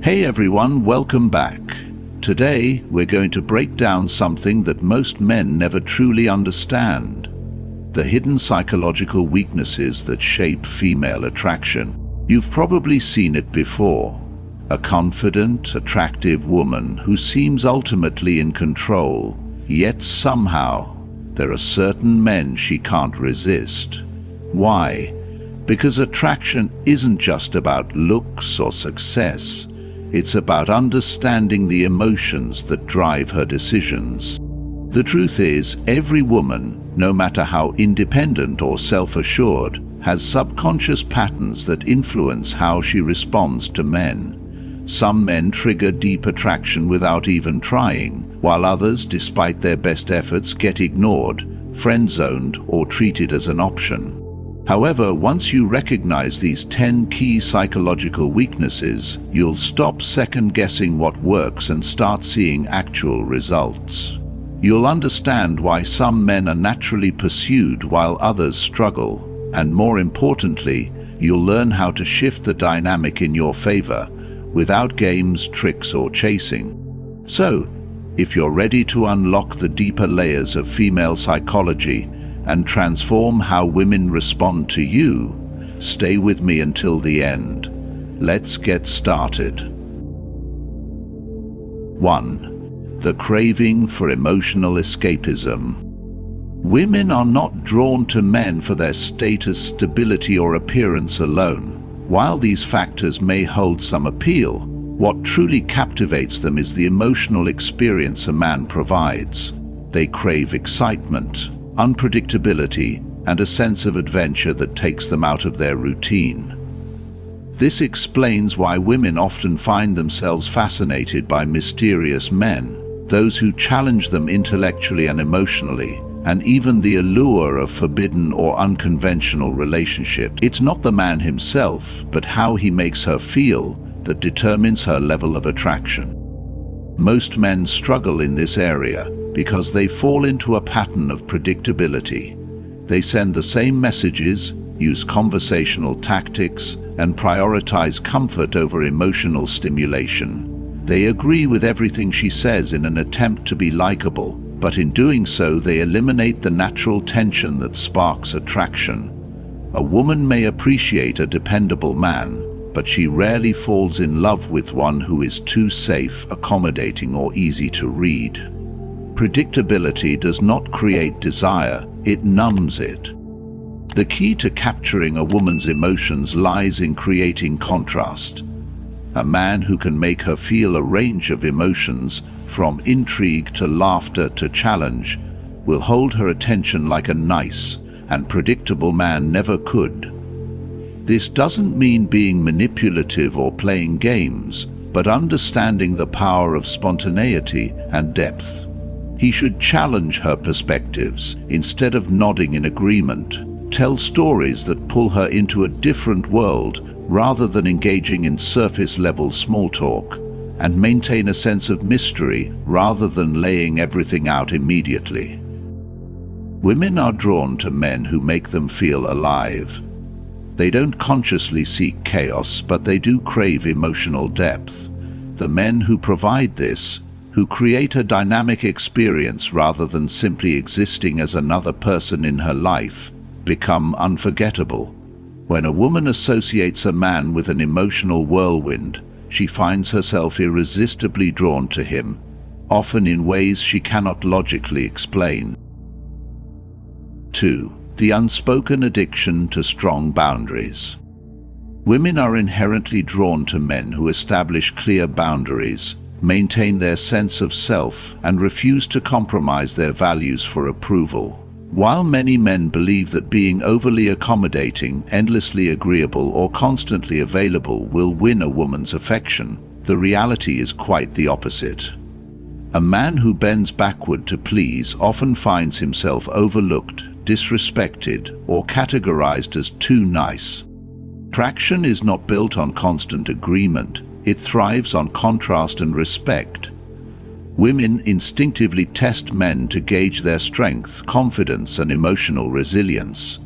Hey everyone, welcome back. Today, we're going to break down something that most men never truly understand: the hidden psychological weaknesses that shape female attraction. You've probably seen it before. A confident, attractive woman who seems ultimately in control, yet somehow, there are certain men she can't resist. Why? Because attraction isn't just about looks or success. It's about understanding the emotions that drive her decisions. The truth is, every woman, no matter how independent or self-assured, has subconscious patterns that influence how she responds to men. Some men trigger deep attraction without even trying, while others, despite their best efforts, get ignored, friend-zoned, or treated as an option. However, once you recognize these 10 key psychological weaknesses, you'll stop second-guessing what works and start seeing actual results. You'll understand why some men are naturally pursued while others struggle, and more importantly, you'll learn how to shift the dynamic in your favor, without games, tricks, or chasing. So, if you're ready to unlock the deeper layers of female psychology and transform how women respond to you, stay with me until the end. Let's get started. 1. The craving for emotional escapism. Women are not drawn to men for their status, stability, or appearance alone. While these factors may hold some appeal, what truly captivates them is the emotional experience a man provides. They crave excitement, unpredictability, and a sense of adventure that takes them out of their routine. This explains why women often find themselves fascinated by mysterious men, those who challenge them intellectually and emotionally, and even the allure of forbidden or unconventional relationships. It's not the man himself, but how he makes her feel, that determines her level of attraction. Most men struggle in this area because they fall into a pattern of predictability. They send the same messages, use conversational tactics, and prioritize comfort over emotional stimulation. They agree with everything she says in an attempt to be likable, but in doing so they eliminate the natural tension that sparks attraction. A woman may appreciate a dependable man, but she rarely falls in love with one who is too safe, accommodating, or easy to read. Predictability does not create desire, it numbs it. The key to capturing a woman's emotions lies in creating contrast. A man who can make her feel a range of emotions, from intrigue to laughter to challenge, will hold her attention like a nice and predictable man never could. This doesn't mean being manipulative or playing games, but understanding the power of spontaneity and depth. He should challenge her perspectives instead of nodding in agreement, tell stories that pull her into a different world rather than engaging in surface-level small talk, and maintain a sense of mystery rather than laying everything out immediately. Women are drawn to men who make them feel alive. They don't consciously seek chaos, but they do crave emotional depth. The men who provide this, who create a dynamic experience rather than simply existing as another person in her life, become unforgettable. When a woman associates a man with an emotional whirlwind, she finds herself irresistibly drawn to him, often in ways she cannot logically explain. 2. The unspoken addiction to strong boundaries. Women are inherently drawn to men who establish clear boundaries, maintain their sense of self, and refuse to compromise their values for approval. While many men believe that being overly accommodating, endlessly agreeable, or constantly available will win a woman's affection, the reality is quite the opposite. A man who bends backward to please often finds himself overlooked, disrespected, or categorized as too nice. Attraction is not built on constant agreement, it thrives on contrast and respect. Women instinctively test men to gauge their strength, confidence, and emotional resilience.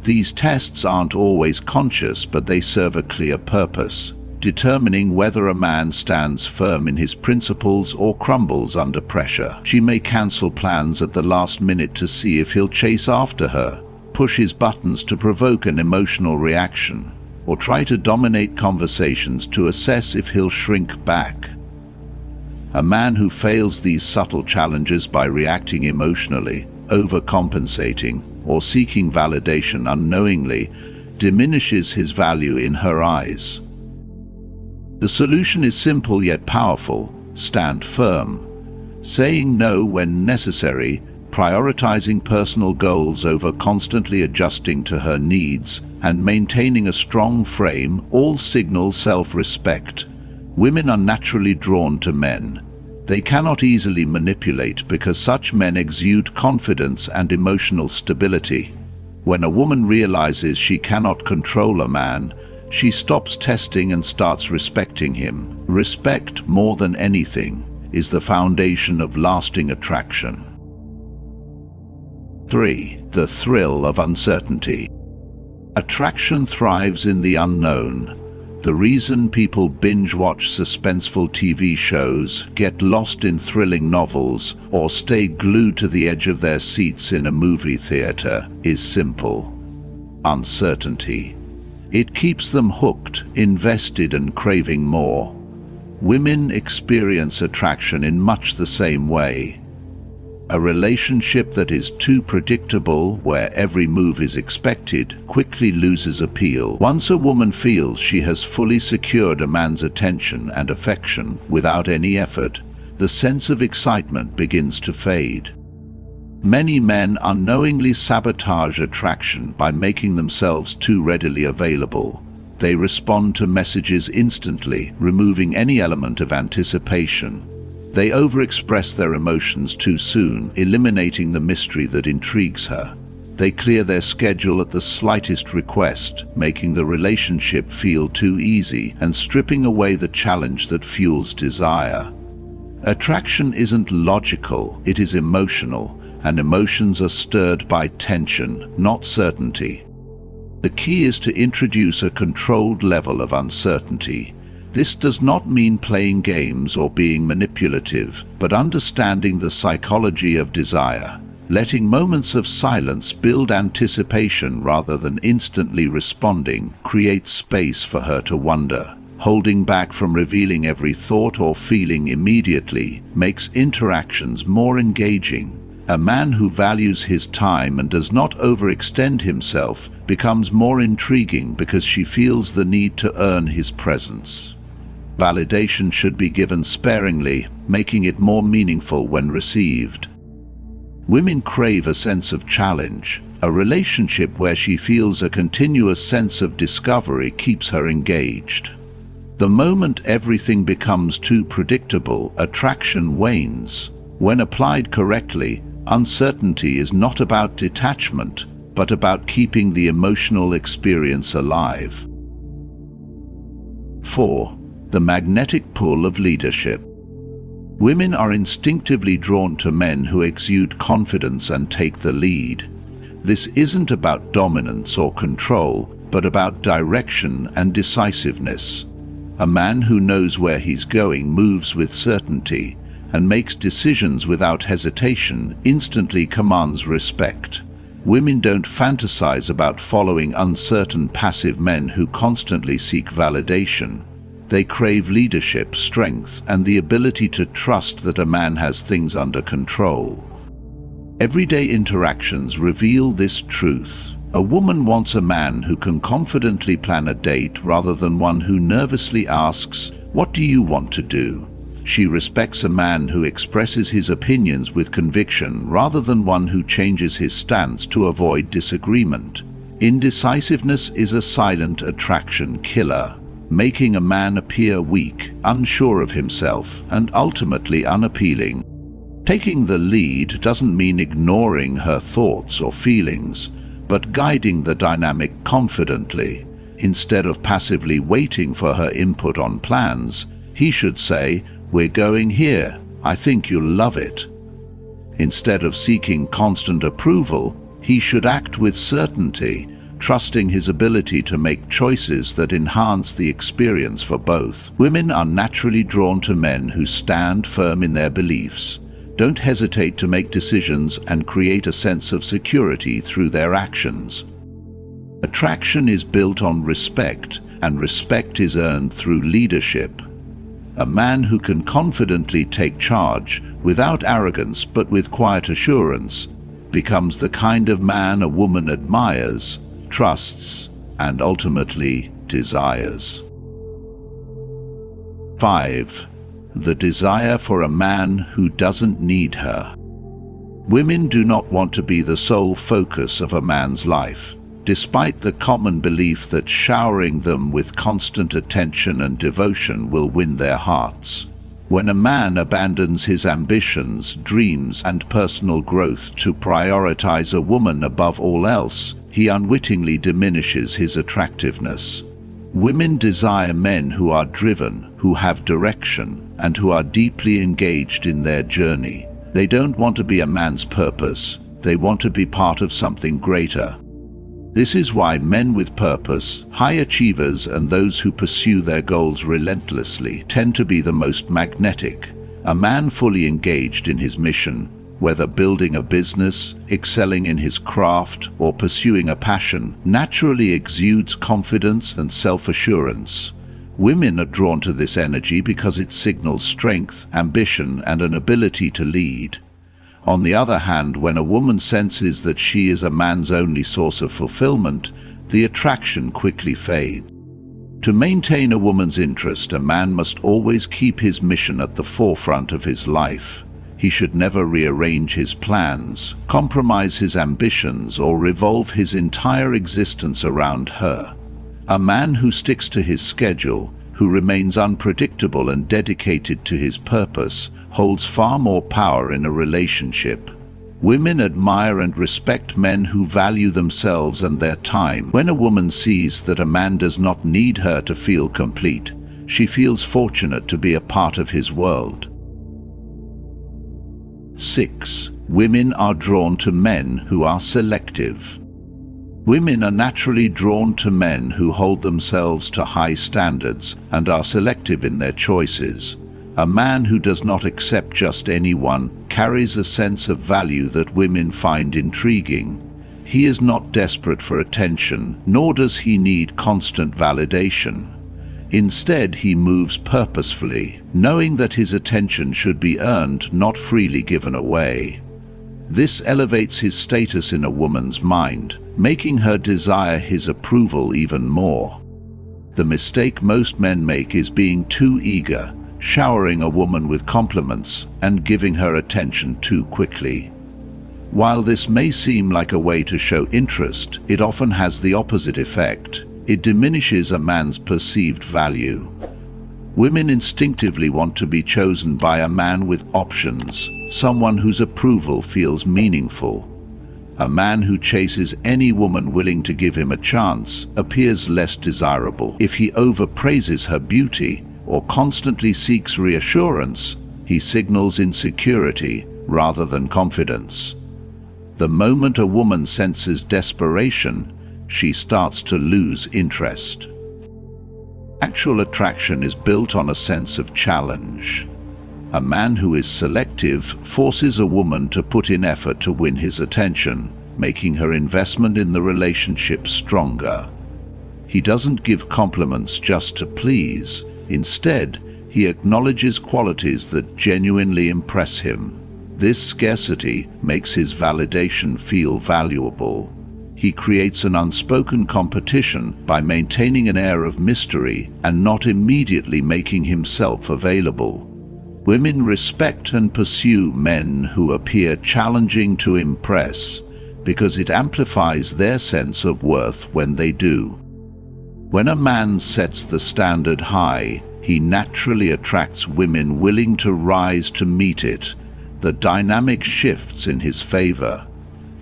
These tests aren't always conscious, but they serve a clear purpose: determining whether a man stands firm in his principles or crumbles under pressure. She may cancel plans at the last minute to see if he'll chase after her, push his buttons to provoke an emotional reaction, or try to dominate conversations to assess if he'll shrink back. A man who fails these subtle challenges by reacting emotionally, overcompensating, or seeking validation unknowingly diminishes his value in her eyes. The solution is simple yet powerful: stand firm, saying no when necessary, prioritizing personal goals over constantly adjusting to her needs, and maintaining a strong frame all signal self-respect. Women are naturally drawn to men. They cannot easily manipulate because such men exude confidence and emotional stability. When a woman realizes she cannot control a man, she stops testing and starts respecting him. Respect, more than anything, is the foundation of lasting attraction. 3. The thrill of uncertainty. Attraction thrives in the unknown. The reason people binge-watch suspenseful TV shows, get lost in thrilling novels, or stay glued to the edge of their seats in a movie theater is simple: uncertainty. It keeps them hooked, invested, and craving more. Women experience attraction in much the same way. A relationship that is too predictable, where every move is expected, quickly loses appeal. Once a woman feels she has fully secured a man's attention and affection without any effort, the sense of excitement begins to fade. Many men unknowingly sabotage attraction by making themselves too readily available. They respond to messages instantly, removing any element of anticipation. They overexpress their emotions too soon, eliminating the mystery that intrigues her. They clear their schedule at the slightest request, making the relationship feel too easy and stripping away the challenge that fuels desire. Attraction isn't logical, it is emotional, and emotions are stirred by tension, not certainty. The key is to introduce a controlled level of uncertainty. This does not mean playing games or being manipulative, but understanding the psychology of desire. Letting moments of silence build anticipation rather than instantly responding creates space for her to wonder. Holding back from revealing every thought or feeling immediately makes interactions more engaging. A man who values his time and does not overextend himself becomes more intriguing because she feels the need to earn his presence. Validation should be given sparingly, making it more meaningful when received. Women crave a sense of challenge. A relationship where she feels a continuous sense of discovery keeps her engaged. The moment everything becomes too predictable, attraction wanes. When applied correctly, uncertainty is not about detachment, but about keeping the emotional experience alive. 4. The magnetic pull of leadership. Women are instinctively drawn to men who exude confidence and take the lead. This isn't about dominance or control, but about direction and decisiveness. A man who knows where he's going moves with certainty and makes decisions without hesitation instantly commands respect. Women don't fantasize about following uncertain, passive men who constantly seek validation. They crave leadership, strength, and the ability to trust that a man has things under control. Everyday interactions reveal this truth. A woman wants a man who can confidently plan a date rather than one who nervously asks, "What do you want to do?" She respects a man who expresses his opinions with conviction rather than one who changes his stance to avoid disagreement. Indecisiveness is a silent attraction killer, making a man appear weak, unsure of himself, and ultimately unappealing. Taking the lead doesn't mean ignoring her thoughts or feelings, but guiding the dynamic confidently. Instead of passively waiting for her input on plans, he should say, "We're going here. I think you'll love it." Instead of seeking constant approval, he should act with certainty, trusting his ability to make choices that enhance the experience for both. Women are naturally drawn to men who stand firm in their beliefs, don't hesitate to make decisions, and create a sense of security through their actions. Attraction is built on respect, and respect is earned through leadership. A man who can confidently take charge, without arrogance but with quiet assurance, becomes the kind of man a woman admires, trusts, and ultimately desires. 5. The desire for a man who doesn't need her. Women do not want to be the sole focus of a man's life, despite the common belief that showering them with constant attention and devotion will win their hearts. When a man abandons his ambitions, dreams, and personal growth to prioritize a woman above all else, he unwittingly diminishes his attractiveness. Women desire men who are driven, who have direction, and who are deeply engaged in their journey. They don't want to be a man's purpose, they want to be part of something greater. This is why men with purpose, high achievers, and those who pursue their goals relentlessly tend to be the most magnetic. A man fully engaged in his mission, whether building a business, excelling in his craft, or pursuing a passion, naturally exudes confidence and self-assurance. Women are drawn to this energy because it signals strength, ambition, and an ability to lead. On the other hand, when a woman senses that she is a man's only source of fulfillment, the attraction quickly fades. To maintain a woman's interest, a man must always keep his mission at the forefront of his life. He should never rearrange his plans, compromise his ambitions, or revolve his entire existence around her. A man who sticks to his schedule, who remains unpredictable and dedicated to his purpose, holds far more power in a relationship. Women admire and respect men who value themselves and their time. When a woman sees that a man does not need her to feel complete, she feels fortunate to be a part of his world. 6. Women are drawn to men who are selective. Women are naturally drawn to men who hold themselves to high standards and are selective in their choices. A man who does not accept just anyone carries a sense of value that women find intriguing. He is not desperate for attention, nor does he need constant validation. Instead, he moves purposefully, knowing that his attention should be earned, not freely given away. This elevates his status in a woman's mind, making her desire his approval even more. The mistake most men make is being too eager, showering a woman with compliments and giving her attention too quickly. While this may seem like a way to show interest, it often has the opposite effect. It diminishes a man's perceived value. Women instinctively want to be chosen by a man with options, someone whose approval feels meaningful. A man who chases any woman willing to give him a chance appears less desirable. If he overpraises her beauty or constantly seeks reassurance, he signals insecurity rather than confidence. The moment a woman senses desperation, she starts to lose interest. Actual attraction is built on a sense of challenge. A man who is selective forces a woman to put in effort to win his attention, making her investment in the relationship stronger. He doesn't give compliments just to please. Instead, he acknowledges qualities that genuinely impress him. This scarcity makes his validation feel valuable. He creates an unspoken competition by maintaining an air of mystery and not immediately making himself available. Women respect and pursue men who appear challenging to impress because it amplifies their sense of worth when they do. When a man sets the standard high, he naturally attracts women willing to rise to meet it. The dynamic shifts in his favor.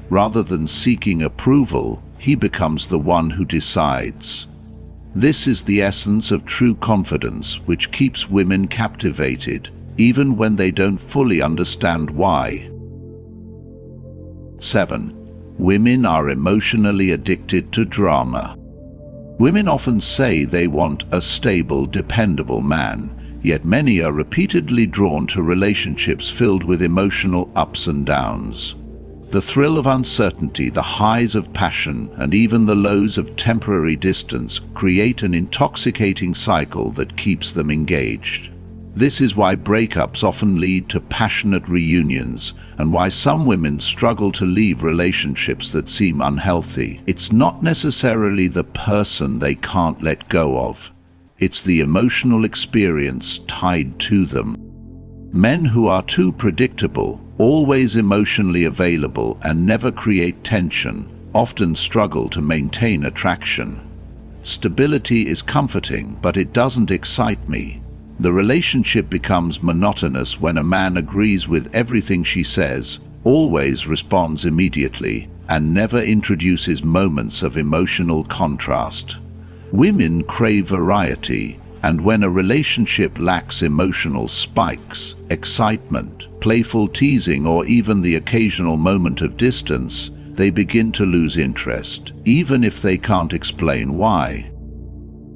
Rather than seeking approval, he becomes the one who decides. This is the essence of true confidence, which keeps women captivated, even when they don't fully understand why. 7. Women are emotionally addicted to drama. Women often say they want a stable, dependable man, yet many are repeatedly drawn to relationships filled with emotional ups and downs. The thrill of uncertainty, the highs of passion, and even the lows of temporary distance create an intoxicating cycle that keeps them engaged. This is why breakups often lead to passionate reunions, and why some women struggle to leave relationships that seem unhealthy. It's not necessarily the person they can't let go of. It's the emotional experience tied to them. Men who are too predictable, always emotionally available, and never create tension, often struggle to maintain attraction. Stability is comforting, but it doesn't excite me. The relationship becomes monotonous when a man agrees with everything she says, always responds immediately, and never introduces moments of emotional contrast. Women crave variety, and when a relationship lacks emotional spikes, excitement, playful teasing, or even the occasional moment of distance, they begin to lose interest, even if they can't explain why.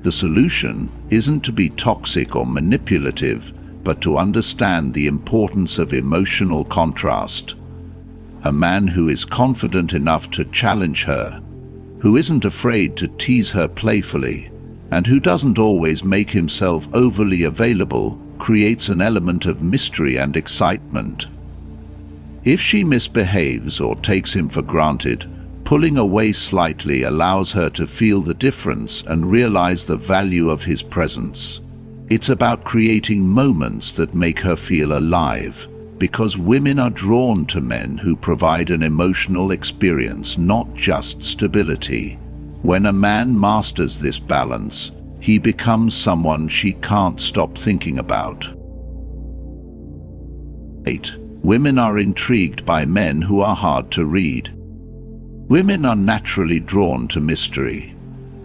The solution isn't to be toxic or manipulative, but to understand the importance of emotional contrast. A man who is confident enough to challenge her, who isn't afraid to tease her playfully, and who doesn't always make himself overly available, creates an element of mystery and excitement. If she misbehaves or takes him for granted, pulling away slightly allows her to feel the difference and realize the value of his presence. It's about creating moments that make her feel alive, because women are drawn to men who provide an emotional experience, not just stability. When a man masters this balance, he becomes someone she can't stop thinking about. 8. Women are intrigued by men who are hard to read. Women are naturally drawn to mystery.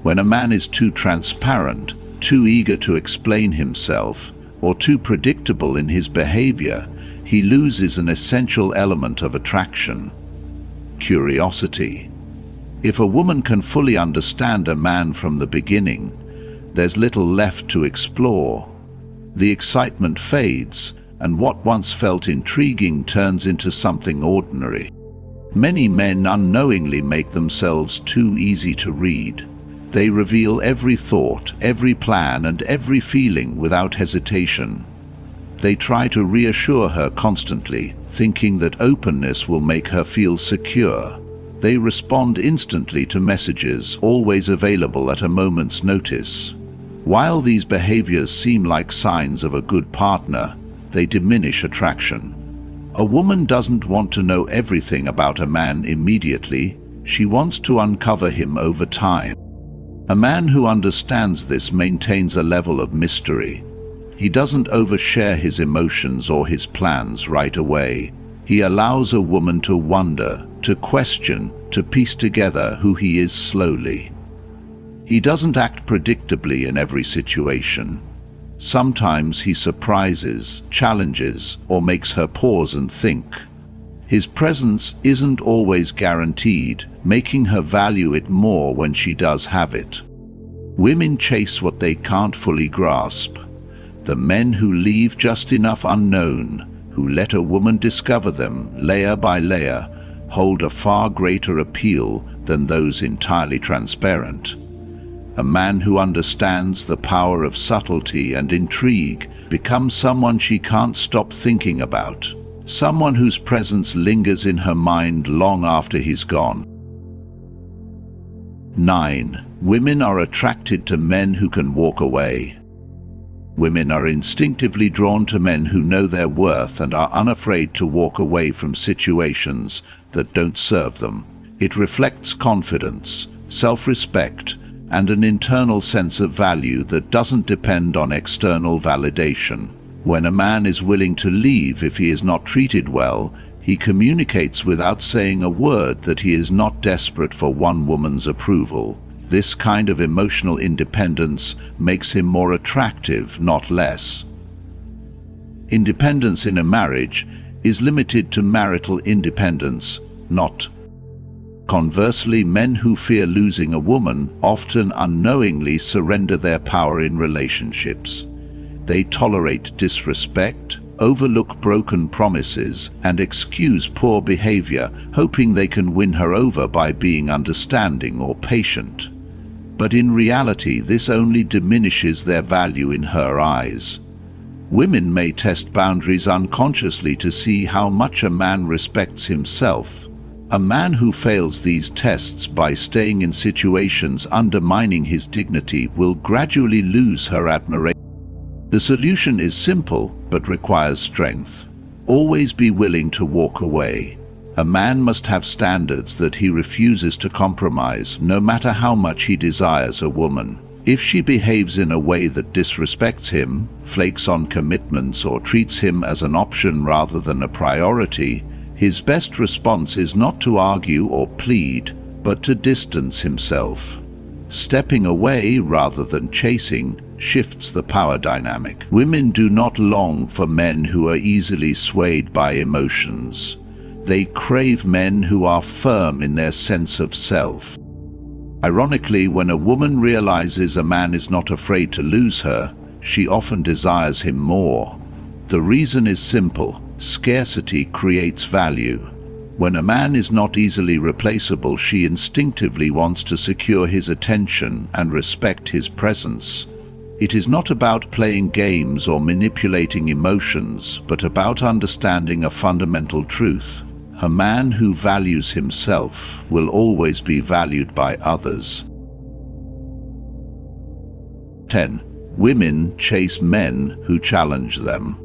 When a man is too transparent, too eager to explain himself, or too predictable in his behavior, he loses an essential element of attraction: curiosity. If a woman can fully understand a man from the beginning, there's little left to explore. The excitement fades, and what once felt intriguing turns into something ordinary. Many men unknowingly make themselves too easy to read. They reveal every thought, every plan, and every feeling without hesitation. They try to reassure her constantly, thinking that openness will make her feel secure. They respond instantly to messages, always available at a moment's notice. While these behaviors seem like signs of a good partner, they diminish attraction. A woman doesn't want to know everything about a man immediately. She wants to uncover him over time. A man who understands this maintains a level of mystery. He doesn't overshare his emotions or his plans right away. He allows a woman to wonder, to question, to piece together who he is slowly. He doesn't act predictably in every situation. Sometimes he surprises, challenges, or makes her pause and think. His presence isn't always guaranteed, making her value it more when she does have it. Women chase what they can't fully grasp. The men who leave just enough unknown, who let a woman discover them layer by layer, hold a far greater appeal than those entirely transparent. A man who understands the power of subtlety and intrigue becomes someone she can't stop thinking about, someone whose presence lingers in her mind long after he's gone. 9. Women are attracted to men who can walk away. Women are instinctively drawn to men who know their worth and are unafraid to walk away from situations that don't serve them. It reflects confidence, self-respect, and an internal sense of value that doesn't depend on external validation. When a man is willing to leave if he is not treated well, he communicates without saying a word that he is not desperate for one woman's approval. This kind of emotional independence makes him more attractive, not less. Independence in a marriage is limited to marital independence, not Conversely, men who fear losing a woman often unknowingly surrender their power in relationships. They tolerate disrespect, overlook broken promises, and excuse poor behavior, hoping they can win her over by being understanding or patient. But in reality, this only diminishes their value in her eyes. Women may test boundaries unconsciously to see how much a man respects himself. A man who fails these tests by staying in situations undermining his dignity will gradually lose her admiration. The solution is simple, but requires strength. Always be willing to walk away. A man must have standards that he refuses to compromise, no matter how much he desires a woman. If she behaves in a way that disrespects him, flakes on commitments, or treats him as an option rather than a priority, his best response is not to argue or plead, but to distance himself. Stepping away rather than chasing shifts the power dynamic. Women do not long for men who are easily swayed by emotions. They crave men who are firm in their sense of self. Ironically, when a woman realizes a man is not afraid to lose her, she often desires him more. The reason is simple: scarcity creates value. When a man is not easily replaceable, she instinctively wants to secure his attention and respect his presence. It is not about playing games or manipulating emotions, but about understanding a fundamental truth. A man who values himself will always be valued by others. 10. Women chase men who challenge them.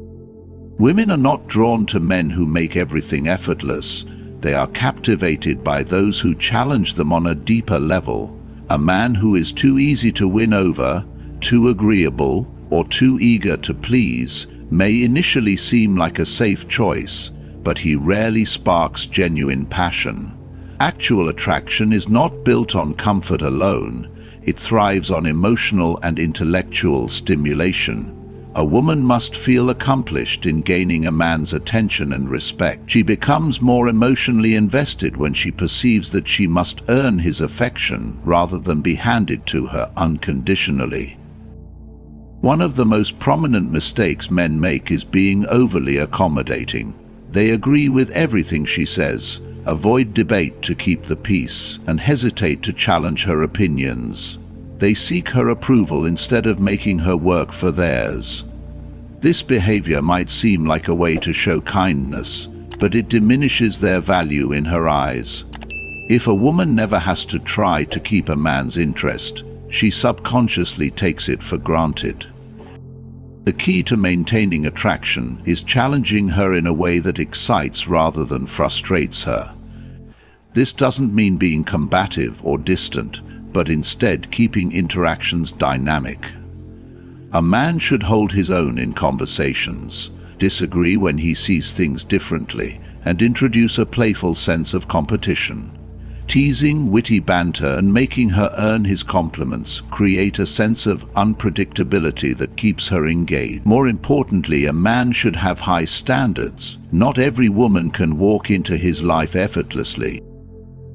Women are not drawn to men who make everything effortless. They are captivated by those who challenge them on a deeper level. A man who is too easy to win over, too agreeable, or too eager to please may initially seem like a safe choice, but he rarely sparks genuine passion. Actual attraction is not built on comfort alone. It thrives on emotional and intellectual stimulation. A woman must feel accomplished in gaining a man's attention and respect. She becomes more emotionally invested when she perceives that she must earn his affection rather than be handed to her unconditionally. One of the most prominent mistakes men make is being overly accommodating. They agree with everything she says, avoid debate to keep the peace, and hesitate to challenge her opinions. They seek her approval instead of making her work for theirs. This behavior might seem like a way to show kindness, but it diminishes their value in her eyes. If a woman never has to try to keep a man's interest, she subconsciously takes it for granted. The key to maintaining attraction is challenging her in a way that excites rather than frustrates her. This doesn't mean being combative or distant, but instead keeping interactions dynamic. A man should hold his own in conversations, disagree when he sees things differently, and introduce a playful sense of competition. Teasing, witty banter, and making her earn his compliments create a sense of unpredictability that keeps her engaged. More importantly, a man should have high standards. Not every woman can walk into his life effortlessly.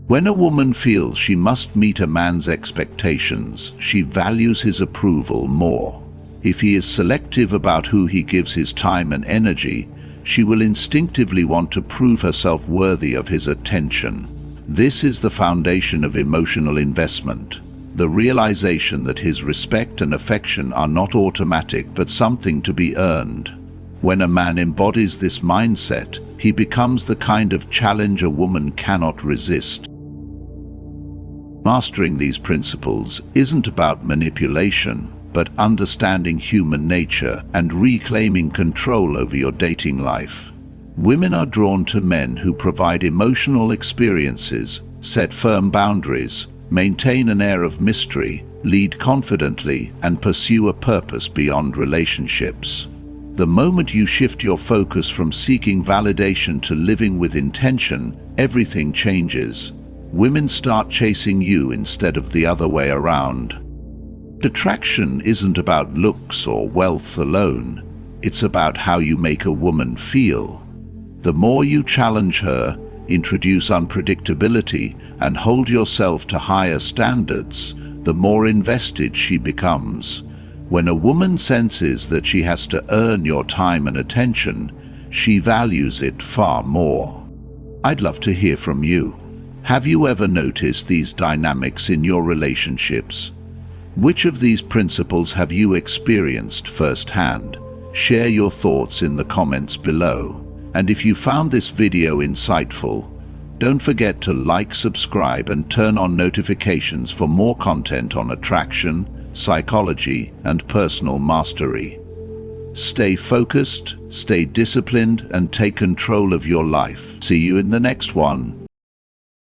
When a woman feels she must meet a man's expectations, she values his approval more. If he is selective about who he gives his time and energy, she will instinctively want to prove herself worthy of his attention. This is the foundation of emotional investment, the realization that his respect and affection are not automatic but something to be earned. When a man embodies this mindset, he becomes the kind of challenge a woman cannot resist. Mastering these principles isn't about manipulation, but understanding human nature and reclaiming control over your dating life. Women are drawn to men who provide emotional experiences, set firm boundaries, maintain an air of mystery, lead confidently, and pursue a purpose beyond relationships. The moment you shift your focus from seeking validation to living with intention, everything changes. Women start chasing you instead of the other way around. Attraction isn't about looks or wealth alone. It's about how you make a woman feel. The more you challenge her, introduce unpredictability, and hold yourself to higher standards, the more invested she becomes. When a woman senses that she has to earn your time and attention, she values it far more. I'd love to hear from you. Have you ever noticed these dynamics in your relationships? Which of these principles have you experienced firsthand? Share your thoughts in the comments below. And if you found this video insightful, don't forget to like, subscribe, and turn on notifications for more content on attraction, psychology, and personal mastery. Stay focused, stay disciplined, and take control of your life. See you in the next one.